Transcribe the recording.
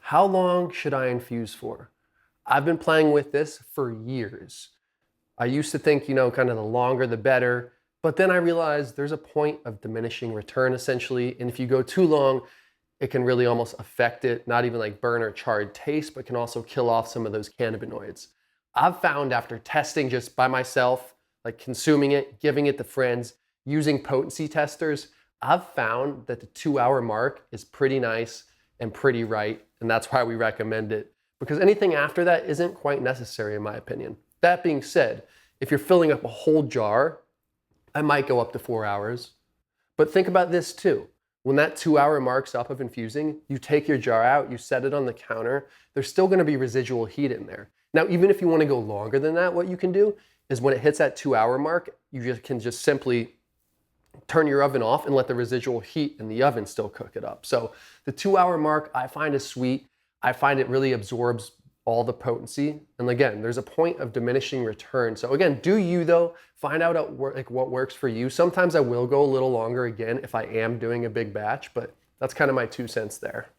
How long should I infuse for? I've been playing with this for years. I used to think, kind of the longer the better, but then I realized there's a point of diminishing return essentially, and if you go too long, it can really almost affect it, not even like burn or charred taste, but can also kill off some of those cannabinoids. I've found after testing just by myself, like consuming it, giving it to friends, using potency testers, I've found that the 2 hour mark is pretty nice and pretty right, and that's why we recommend it, because anything after that isn't quite necessary in my opinion. That being said, if you're filling up a whole jar, I might go up to 4 hours. But think about this too. When that 2 hour mark's up of infusing, you take your jar out, you set it on the counter, there's still gonna be residual heat in there. Now, even if you wanna go longer than that, what you can do is when it hits that 2 hour mark, you can just simply turn your oven off and let the residual heat in the oven still cook it up. So the 2 hour mark I find is sweet. I find it really absorbs all the potency. And again, there's a point of diminishing return. So again, do you though, find out like what works for you. Sometimes I will go a little longer again if I am doing a big batch, but that's kind of my 2 cents there.